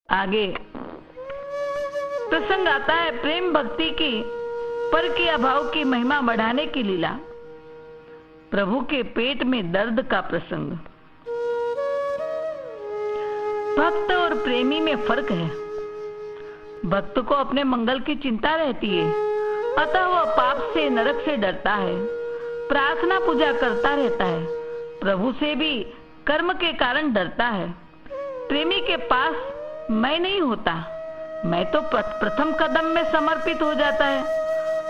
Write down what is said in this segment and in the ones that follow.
आगे प्रसंग आता है प्रेम भक्ति की पर के अभाव की महिमा बढ़ाने की लीला। प्रभु के पेट में दर्द का प्रसंग। भक्त और प्रेमी में फर्क है। भक्त को अपने मंगल की चिंता रहती है, अतः वह पाप से नरक से डरता है, प्रार्थना पूजा करता रहता है, प्रभु से भी कर्म के कारण डरता है। प्रेमी के पास मैं नहीं होता, मैं तो प्रथम कदम में समर्पित हो जाता है,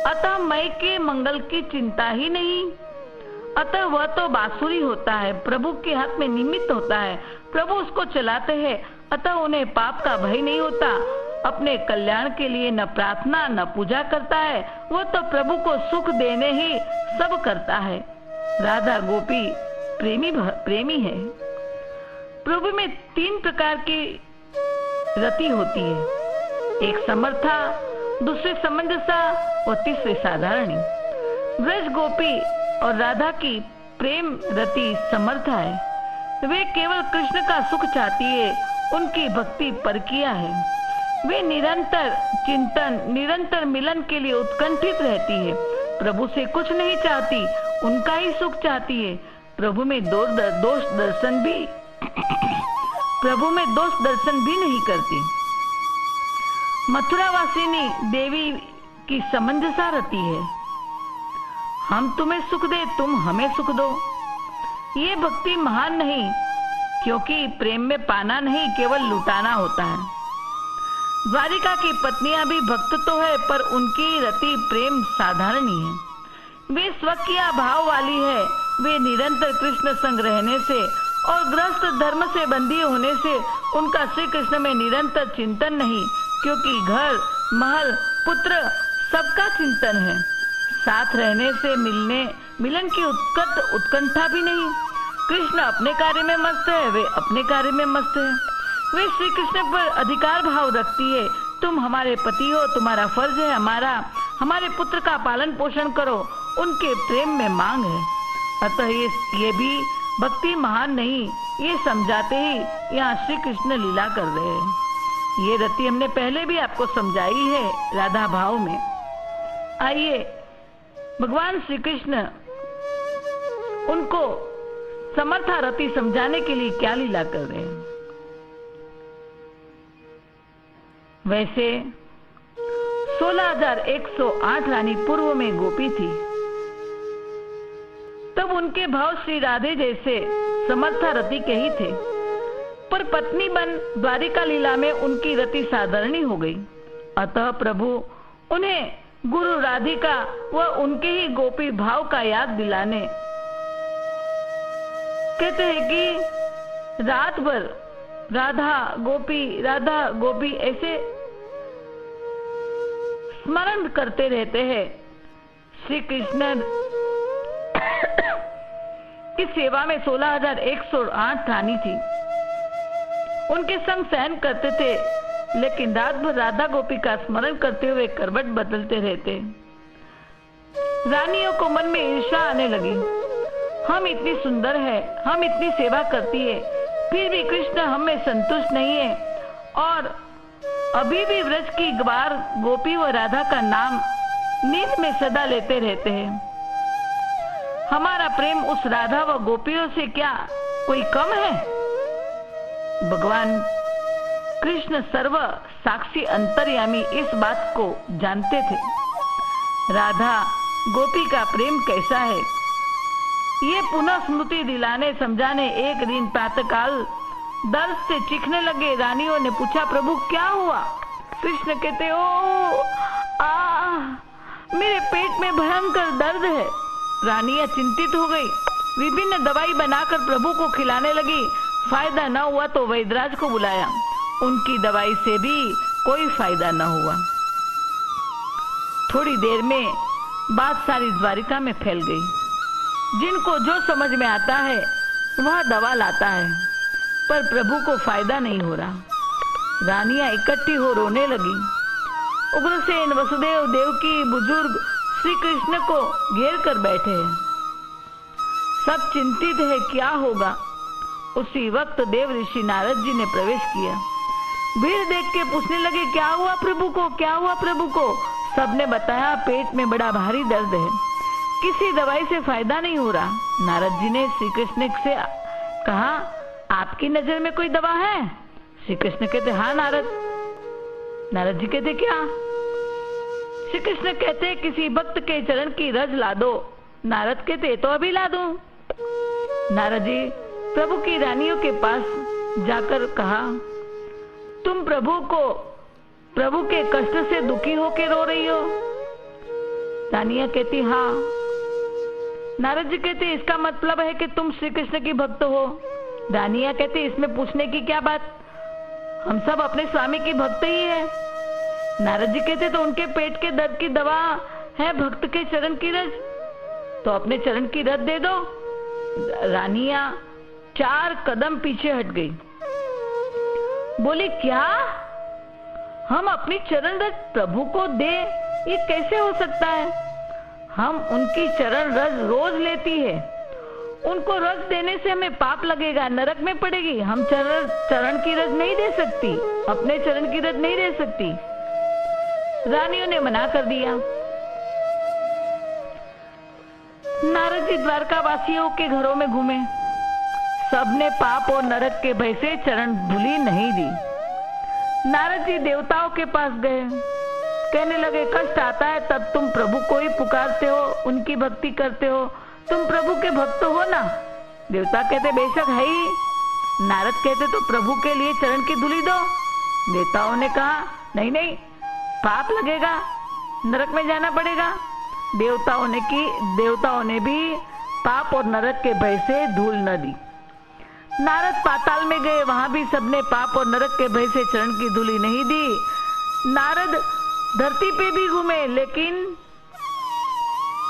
अतः मैं के मंगल की चिंता ही नहीं। अतः वह तो बांसुरी होता है, प्रभु के हाथ में निमित्त होता है, प्रभु उसको चलाते हैं, अतः उन्हें पाप का भय नहीं होता। अपने कल्याण के लिए न प्रार्थना न पूजा करता है, वो तो प्रभु को सुख देने ही सब करता है। राधा गोपी प्रेमी है। प्रभु में 3 प्रकार की रति होती है, एक समर्था, दूसरी समंजसा और तीसरी साधारणी। ब्रज गोपी और राधा की प्रेम रति समर्था है। वे केवल कृष्ण का सुख चाहती है, उनकी भक्ति परकिया है। वे निरंतर चिंतन, निरंतर मिलन के लिए उत्कंठित रहती है, प्रभु से कुछ नहीं चाहती, उनका ही सुख चाहती है। प्रभु में दोष दर्शन भी नहीं करती। मथुरावासिनी देवी की समंजसा रति है, हम तुम्हें सुख दे, तुम हमें सुख दो। ये भक्ति महान नहीं, क्योंकि प्रेम में पाना नहीं, केवल लुटाना होता है। द्वारिका की पत्नियां भी भक्त तो है, पर उनकी रति प्रेम साधारणी है। वे स्वकीय भाव वाली है, वे निरंतर कृष्ण संग रहने से और गृहस्थ धर्म से बंधी होने से उनका श्री कृष्ण में निरंतर चिंतन नहीं, क्योंकि घर महल पुत्र सबका चिंतन है। साथ रहने से मिलन की उत्कंठा भी नहीं। कृष्ण अपने कार्य में मस्त है, वे अपने कार्य में मस्त है। वे श्री कृष्ण पर अधिकार भाव रखती है, तुम हमारे पति हो, तुम्हारा फर्ज है हमारे पुत्र का पालन पोषण करो, उनके प्रेम में मांग है। अतः ये भी भक्ति महान नहीं, ये समझाते ही यहाँ श्री कृष्ण लीला कर रहे हैं। ये रति हमने पहले भी आपको समझाई है राधा भाव में। आइए भगवान श्री कृष्ण उनको समर्था रति समझाने के लिए क्या लीला कर रहे हैं। वैसे 16,108 रानी पूर्व में गोपी थी, तब उनके भाव श्री राधे जैसे समर्था रति के ही थे, पर पत्नी बन द्वारिका लीला में उनकी रति साधारणी हो गई। अतः प्रभु उन्हें गुरु राधिका व उनके ही गोपी भाव का याद दिलाने कहते हैं कि रात भर राधा गोपी ऐसे स्मरण करते रहते हैं। श्री कृष्ण की सेवा में 16,108 रानी थी, उनके संग सहन करते थे, लेकिन रात भर राधा गोपी का स्मरण करते हुए करवट बदलते रहते। रानियों को मन में ईर्ष्या आने लगी, हम इतनी सुंदर है, हम इतनी सेवा करती है, फिर भी कृष्ण हमें संतुष्ट नहीं है और अभी भी व्रज की ग्वार गोपी व राधा का नाम नींद में सदा लेते रहते हैं। हमारा प्रेम उस राधा व गोपियों से क्या कोई कम है? भगवान कृष्ण सर्व साक्षी अंतर्यामी इस बात को जानते थे। राधा गोपी का प्रेम कैसा है, ये पुनः स्मृति दिलाने समझाने एक दिन प्रातःकाल दर्द से चीखने लगे। रानियों ने पूछा, प्रभु क्या हुआ? कृष्ण कहते, ओ मेरे पेट में भयंकर दर्द है। रानियां चिंतित हो गई, विभिन्न दवाई बनाकर प्रभु को खिलाने लगी। फायदा न हुआ तो वैद्यराज को बुलाया, उनकी दवाई से भी कोई फायदा न हुआ। थोड़ी देर में बात सारी द्वारिका में फैल गई। जिनको जो समझ में आता है वह दवा लाता है, पर प्रभु को फायदा नहीं हो रहा। रानियां इकट्ठी हो रोने लगी। उग्रसेन, वसुदेव, देवकी, बुजुर्ग श्री कृष्ण को घेर कर बैठे हैं, सब चिंतित है क्या होगा। उसी वक्त देव ऋषि नारद जी ने प्रवेश किया। भीड़ देख के पूछने लगे, क्या हुआ प्रभु को, क्या हुआ प्रभु को। सबने बताया, पेट में बड़ा भारी दर्द है, किसी दवाई से फायदा नहीं हो रहा। नारद जी ने श्री कृष्ण से कहा, आपकी नजर में कोई दवा है? श्री कृष्ण कहते, हाँ नारद। नारद जी कहते, क्या? श्री कृष्ण कहते, किसी भक्त के चरण की रज ला दो। नारद कहते, तो अभी ला दूं। नारद जी प्रभु की रानियों के पास जाकर कहा, तुम प्रभु के कष्ट से दुखी होके रो रही हो? रानियां कहती, हाँ। नारद जी कहते, इसका मतलब है कि तुम श्री कृष्ण की भक्त हो? रानियां कहती, इसमें पूछने की क्या बात, हम सब अपने स्वामी की भक्त ही है। नारद जी कहते, तो उनके पेट के दर्द की दवा है भक्त के चरण की रज, तो अपने चरण की रज दे दो। रानियां 4 कदम पीछे हट गई, बोली, क्या हम अपनी चरण रज प्रभु को दे? ये कैसे हो सकता है? हम उनकी चरण रज रोज लेती है, उनको रज देने से हमें पाप लगेगा, नरक में पड़ेगी। हम चरण की रज नहीं दे सकती, अपने चरण की रज नहीं दे सकती। रानियों ने मना कर दिया। नारद जी द्वारका वासियों के घरों में घूमे, सबने पाप और नरक के भय से चरण धूलि नहीं दी। नारद जी देवताओं के पास गए, कहने लगे, कष्ट आता है तब तुम प्रभु को ही पुकारते हो, उनकी भक्ति करते हो, तुम प्रभु के भक्त हो ना? देवता कहते, बेशक है ही। नारद कहते, तो प्रभु के लिए चरण की धूलि दो। देवताओं ने कहा, नहीं नहीं, पाप लगेगा, नरक में जाना पड़ेगा। देवताओं ने भी पाप और नरक के भय से धूल न दी। नारद पाताल में गए, वहां भी सबने पाप और नरक के भय से चरण की धूलि नहीं दी। नारद धरती पे भी घूमे, लेकिन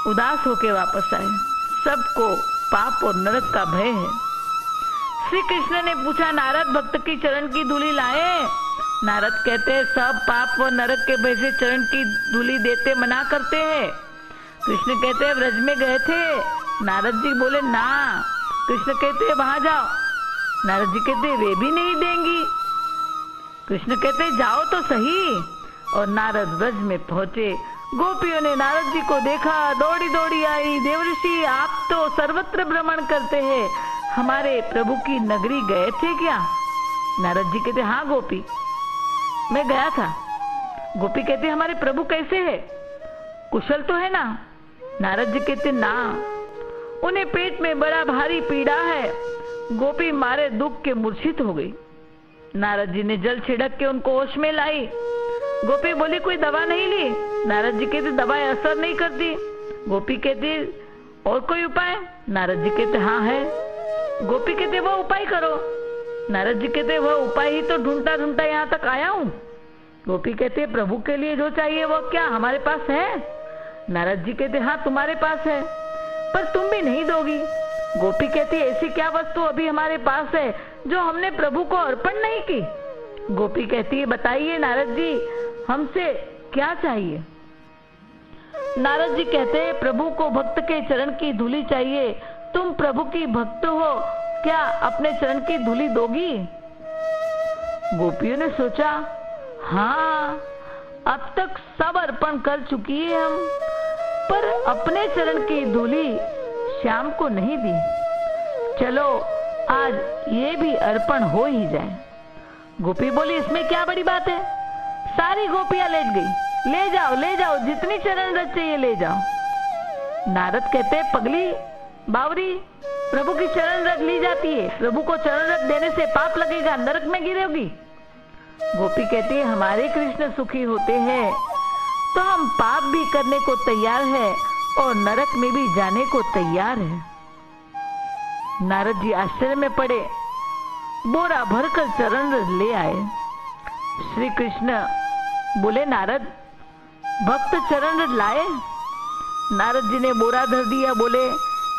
उदास होके वापस आए। सबको पाप और नरक का भय है। श्री कृष्ण ने पूछा, नारद भक्त की चरण की धूलि लाए? नारद कहते, सब पाप और नरक के भय से चरण की धूलि देते मना करते हैं। कृष्ण कहते, व्रज में गए थे। नारद जी बोले, ना। कृष्ण कहते, वहां जाओ। नारद जी कहते, वे भी नहीं देंगी। कृष्ण कहते, जाओ तो सही। और नारद व्रज में पहुंचे। गोपियों ने नारद जी को देखा, दौड़ी दौड़ी आई, देवर्षि आप तो सर्वत्र भ्रमण करते हैं, हमारे प्रभु की नगरी गए थे क्या? नारद जी कहते, हाँ गोपी, मैं गया था। गोपी कहते, हमारे प्रभु कैसे है, कुशल तो है ना? नारद जी कहते, ना, उन्हें पेट में बड़ा भारी पीड़ा है। गोपी मारे दुख के मूर्छित हो गई। नारद जी ने जल छिड़क के उनको होश में लाई। गोपी बोली, कोई दवा नहीं ली? नारद जी कहते, दवाएं असर नहीं करती। गोपी कहती, और कोई उपाय? नारद जी कहते, हाँ है। गोपी कहते, वो उपाय करो। नारद जी कहते, वह उपाय ही तो ढूंढता ढूंढता यहाँ तक आया हूँ। गोपी कहते, प्रभु के लिए जो चाहिए वो क्या हमारे पास है? नारद जी कहते, हाँ तुम्हारे पास है, पर तुम भी नहीं दोगी। गोपी कहती, ऐसी क्या वस्तु अभी हमारे पास है जो हमने प्रभु को अर्पण नहीं की? गोपी कहती है, बताइए नारद जी, हमसे क्या चाहिए? नारद जी कहते, प्रभु को भक्त के चरण की धूलि चाहिए। तुम प्रभु की भक्त हो, क्या अपने चरण की धूलि दोगी? गोपियों ने सोचा, हाँ, अब तक सब अर्पण कर चुकी है हम, पर अपने चरण की धूलि श्याम को नहीं दी। चलो आज ये भी अर्पण हो ही जाए। गोपी बोली, इसमें क्या बड़ी बात है? सारी गोपियां लेट गई। ले जाओ, जितनी चरण रज चाहिए ले जाओ। नारद कहते, पगली बावरी, प्रभु की चरण रज ली जाती है, प्रभु को चरण रज देने से पाप लगेगा, नरक में गिरोगी। गोपी कहती है, हमारे कृष्ण सुखी होते हैं तो हम पाप भी करने को तैयार है और नरक में भी जाने को तैयार है। नारद जी आश्चर्य में पड़े, बोरा भरकर चरण रज ले आए। श्री कृष्ण बोले, नारद भक्त चरण रज लाए? नारद जी ने बोरा धर दिया, बोले,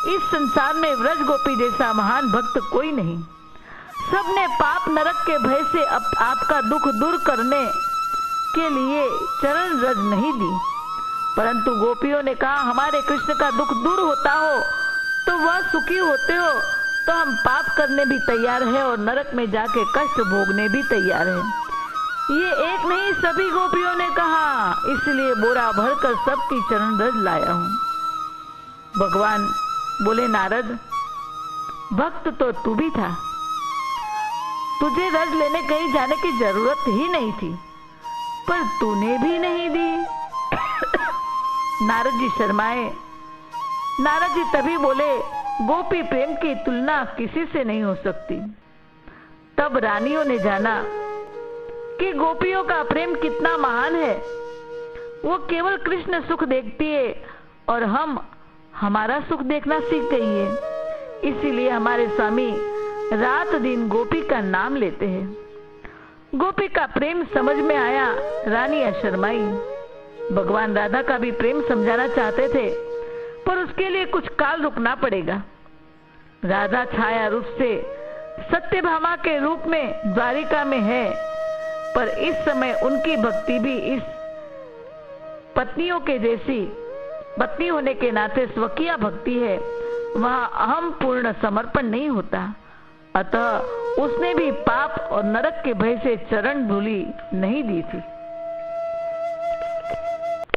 इस संसार में व्रज गोपी जैसा महान भक्त कोई नहीं। सबने पाप नरक के भय से आपका दुख दूर करने के लिए चरण रज नहीं दी, परंतु गोपियों ने कहा, हमारे कृष्ण का दुख दूर होता हो तो वह सुखी होते हो तो हम पाप करने भी तैयार है और नरक में जाके कष्ट भोगने भी तैयार है। ये एक नहीं सभी गोपियों ने कहा, इसलिए बोरा भरकर सबकी चरण रज लाया हूं। भगवान बोले, नारद, भक्त तो तू भी था, तुझे रज लेने कहीं जाने की जरूरत ही नहीं थी, पर तूने भी नहीं दी। नारद जी शर्माए। नारद जी तभी बोले, गोपी प्रेम की तुलना किसी से नहीं हो सकती। तब रानियों ने जाना कि गोपियों का प्रेम कितना महान है। वो केवल कृष्ण सुख देखती है और हम हमारा सुख देखना सीख गई है। इसीलिए हमारे स्वामी रात दिन गोपी का नाम लेते हैं। गोपी का प्रेम समझ में आया, रानियां शर्माई। भगवान राधा का भी प्रेम समझाना चाहते थे, पर उसके लिए कुछ काल रुकना पड़ेगा। राधा छाया रूप से सत्यभामा के रूप में द्वारिका में है, पर इस समय उनकी भक्ति भी इस पत्नियों के जैसी पत्नी होने के नाते स्वकीय भक्ति है। वहां अहम पूर्ण समर्पण नहीं होता। अतः उसने भी पाप और नरक के भय से चरण धूलि नहीं दी थी।